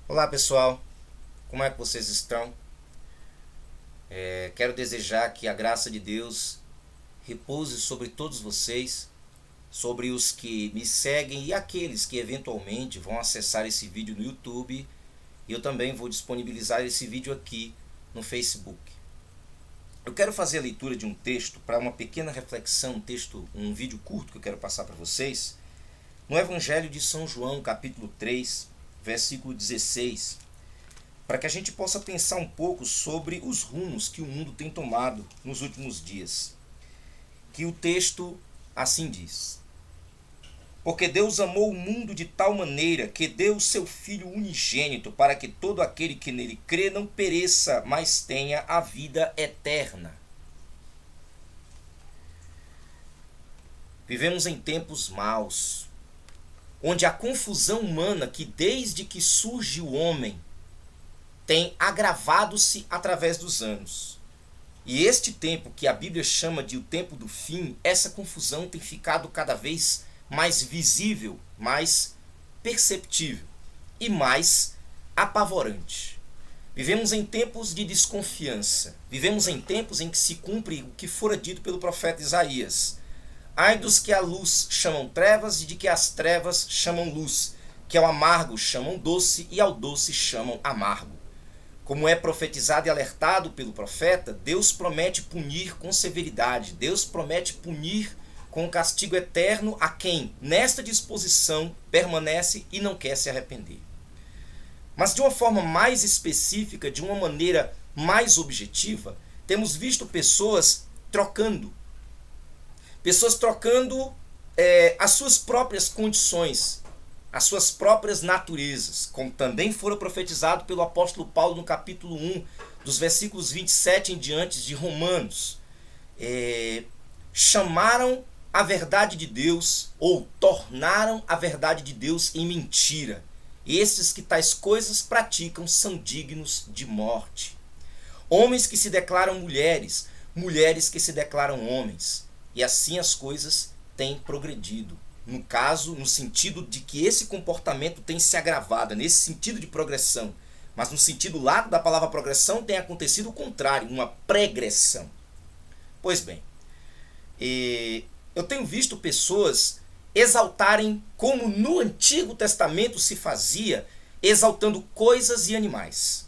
Olá pessoal, como é que vocês estão? Quero desejar que a graça de Deus repouse sobre todos vocês, sobre os que me seguem e aqueles que eventualmente vão acessar esse vídeo no YouTube. E eu também vou disponibilizar esse vídeo aqui no Facebook. Eu quero fazer a leitura de um texto para uma pequena reflexão, um vídeo curto que eu quero passar para vocês, no Evangelho de São João, capítulo 3, versículo 16. Para que a gente possa pensar um pouco sobre os rumos que o mundo tem tomado nos últimos dias. Que o texto assim diz: Porque Deus amou o mundo de tal maneira que deu o seu Filho unigênito, para que todo aquele que nele crê não pereça, mas tenha a vida eterna. Vivemos em tempos maus, onde a confusão humana que desde que surge o homem tem agravado-se através dos anos. E este tempo, que a Bíblia chama de o tempo do fim, essa confusão tem ficado cada vez mais visível, mais perceptível e mais apavorante. Vivemos em tempos de desconfiança. Vivemos em tempos em que se cumpre o que fora dito pelo profeta Isaías. Ai dos que a luz chamam trevas e de que as trevas chamam luz, que ao amargo chamam doce e ao doce chamam amargo. Como é profetizado e alertado pelo profeta, Deus promete punir com severidade. Deus promete punir com castigo eterno a quem, nesta disposição, permanece e não quer se arrepender. Mas de uma forma mais específica, de uma maneira mais objetiva, temos visto pessoas trocando. Pessoas trocando as suas próprias condições, as suas próprias naturezas, como também fora profetizado pelo apóstolo Paulo no capítulo 1, dos versículos 27 em diante de Romanos. Chamaram a verdade de Deus, ou tornaram a verdade de Deus em mentira. Esses que tais coisas praticam são dignos de morte. Homens que se declaram mulheres, mulheres que se declaram homens. E assim as coisas têm progredido. No caso, no sentido de que esse comportamento tem se agravado, nesse sentido de progressão. Mas no sentido lato da palavra progressão tem acontecido o contrário, uma pregressão. Pois bem, eu tenho visto pessoas exaltarem, como no Antigo Testamento se fazia, exaltando coisas e animais.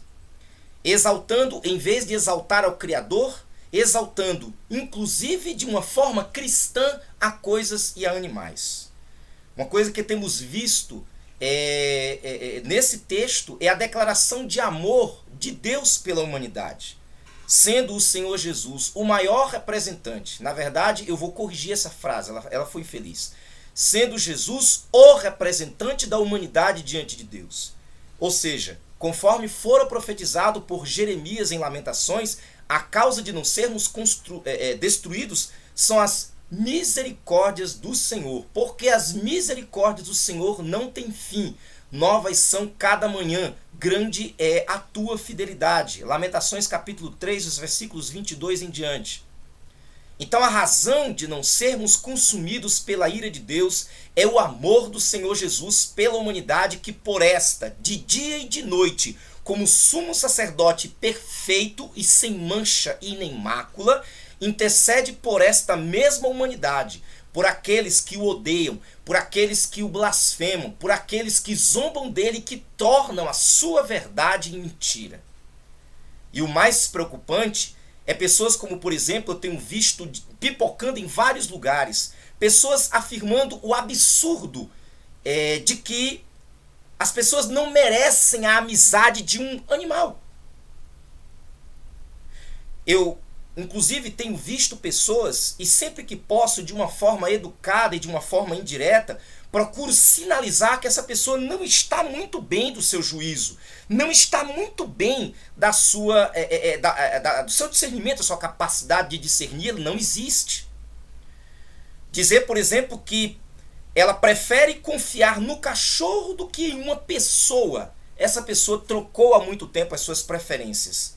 Exaltando, em vez de exaltar ao Criador, exaltando, inclusive de uma forma cristã, a coisas e a animais. Uma coisa que temos visto nesse texto é a declaração de amor de Deus pela humanidade, sendo o Senhor Jesus o maior representante. Na verdade, eu vou corrigir essa frase, ela foi infeliz. Sendo Jesus o representante da humanidade diante de Deus. Ou seja, conforme fora profetizado por Jeremias em Lamentações, a causa de não sermos destruídos são as misericórdias do Senhor, porque as misericórdias do Senhor não têm fim, novas são cada manhã, grande é a tua fidelidade. Lamentações capítulo 3, os versículos 22 em diante. Então a razão de não sermos consumidos pela ira de Deus é o amor do Senhor Jesus pela humanidade, que por esta, de dia e de noite, como sumo sacerdote perfeito e sem mancha e nem mácula, intercede por esta mesma humanidade, por aqueles que o odeiam, por aqueles que o blasfemam, por aqueles que zombam dele e que tornam a sua verdade em mentira. E o mais preocupante é pessoas como, por exemplo, eu tenho visto pipocando em vários lugares, pessoas afirmando o absurdo de que as pessoas não merecem a amizade de um animal. Eu, inclusive, tenho visto pessoas, e sempre que posso, de uma forma educada e de uma forma indireta, procuro sinalizar que essa pessoa não está muito bem do seu juízo, não está muito bem da sua, do seu discernimento, da sua capacidade de discernir, não existe. Dizer, por exemplo, que ela prefere confiar no cachorro do que em uma pessoa. Essa pessoa trocou há muito tempo as suas preferências.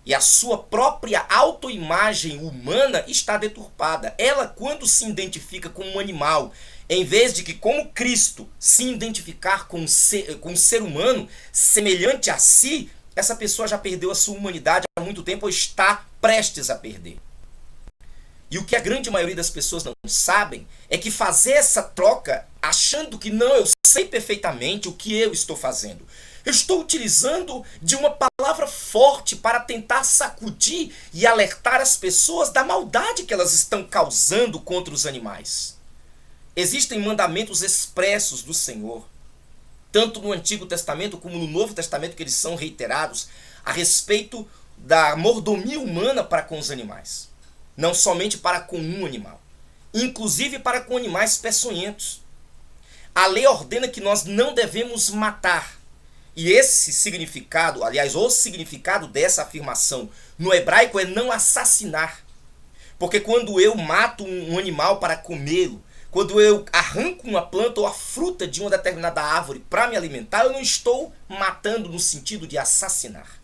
E a sua própria autoimagem humana está deturpada. Ela, quando se identifica com um animal, Em vez de que, como Cristo, se identificar com um ser humano semelhante a si, essa pessoa já perdeu a sua humanidade há muito tempo ou está prestes a perder. E o que a grande maioria das pessoas não sabem é que fazer essa troca achando que não, eu sei perfeitamente o que eu estou fazendo. Eu estou utilizando de uma palavra forte para tentar sacudir e alertar as pessoas da maldade que elas estão causando contra os animais. Existem mandamentos expressos do Senhor, tanto no Antigo Testamento como no Novo Testamento, que eles são reiterados, a respeito da mordomia humana para com os animais. Não somente para com um animal, inclusive para com animais peçonhentos. A lei ordena que nós não devemos matar. E esse significado, aliás, o significado dessa afirmação no hebraico é não assassinar. Porque quando eu mato um animal para comê-lo, quando eu arranco uma planta ou a fruta de uma determinada árvore para me alimentar, eu não estou matando no sentido de assassinar.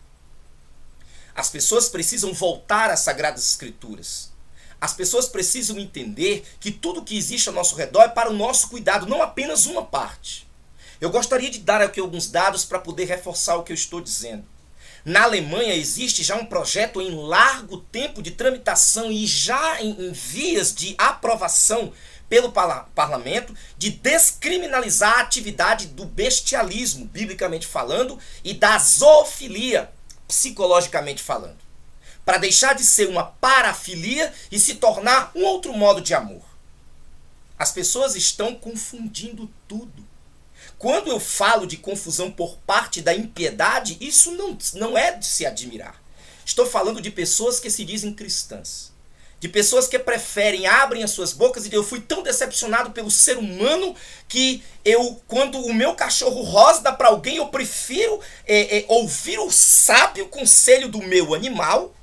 As pessoas precisam voltar às Sagradas Escrituras. As pessoas precisam entender que tudo que existe ao nosso redor é para o nosso cuidado, não apenas uma parte. Eu gostaria de dar aqui alguns dados para poder reforçar o que eu estou dizendo. Na Alemanha existe já um projeto em largo tempo de tramitação e já em vias de aprovação pelo parlamento de descriminalizar a atividade do bestialismo, biblicamente falando, e da zoofilia, psicologicamente falando, para deixar de ser uma parafilia e se tornar um outro modo de amor. As pessoas estão confundindo tudo. Quando eu falo de confusão por parte da impiedade, isso não é de se admirar. Estou falando de pessoas que se dizem cristãs. De pessoas que preferem, abrem as suas bocas e dizem, eu fui tão decepcionado pelo ser humano que quando o meu cachorro rosna para alguém, eu prefiro ouvir o sábio conselho do meu animal.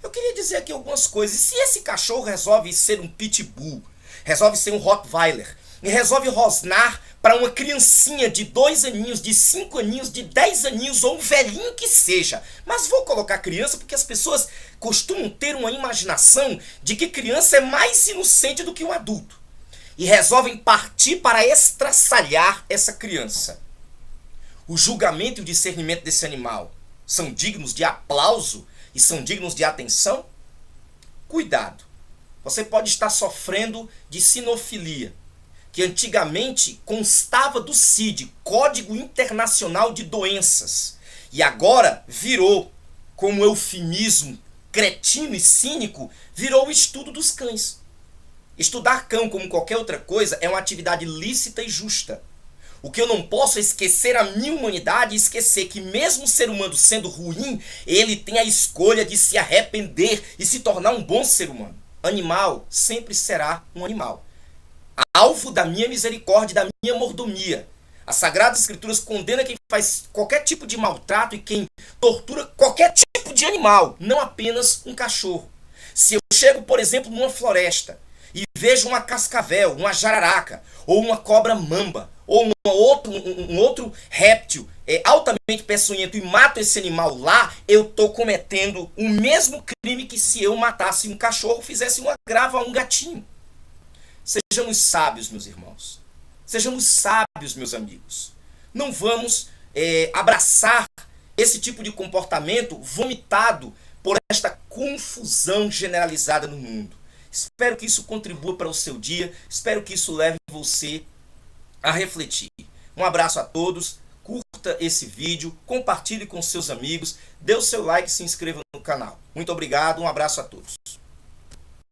Eu queria dizer aqui algumas coisas. E se esse cachorro resolve ser um pitbull, resolve ser um rottweiler, e resolve rosnar para uma criancinha de 2 aninhos, de 5 aninhos, de 10 aninhos, ou um velhinho que seja. Mas vou colocar criança porque as pessoas costumam ter uma imaginação de que criança é mais inocente do que um adulto. E resolvem partir para estraçalhar essa criança. O julgamento e o discernimento desse animal são dignos de aplauso e são dignos de atenção? Cuidado. Você pode estar sofrendo de sinofilia, que antigamente constava do CID, Código Internacional de Doenças, e agora virou, como eufemismo cretino e cínico, virou o estudo dos cães. Estudar cão, como qualquer outra coisa, é uma atividade lícita e justa. O que eu não posso é esquecer a minha humanidade e esquecer que mesmo o ser humano sendo ruim, ele tem a escolha de se arrepender e se tornar um bom ser humano. Animal sempre será um animal. Alvo da minha misericórdia e da minha mordomia. As Sagradas Escrituras condenam quem faz qualquer tipo de maltrato e quem tortura qualquer tipo de animal, não apenas um cachorro. Se eu chego, por exemplo, numa floresta e vejo uma cascavel, uma jararaca, ou uma cobra mamba, ou um outro réptil altamente peçonhento e mato esse animal lá, eu estou cometendo o mesmo crime que se eu matasse um cachorro, fizesse um agravo a um gatinho. Sejamos sábios, meus irmãos. Sejamos sábios, meus amigos. Não vamos abraçar esse tipo de comportamento vomitado por esta confusão generalizada no mundo. Espero que isso contribua para o seu dia. Espero que isso leve você a refletir. Um abraço a todos. Curta esse vídeo, compartilhe com seus amigos, dê o seu like e se inscreva no canal. Muito obrigado, um abraço a todos.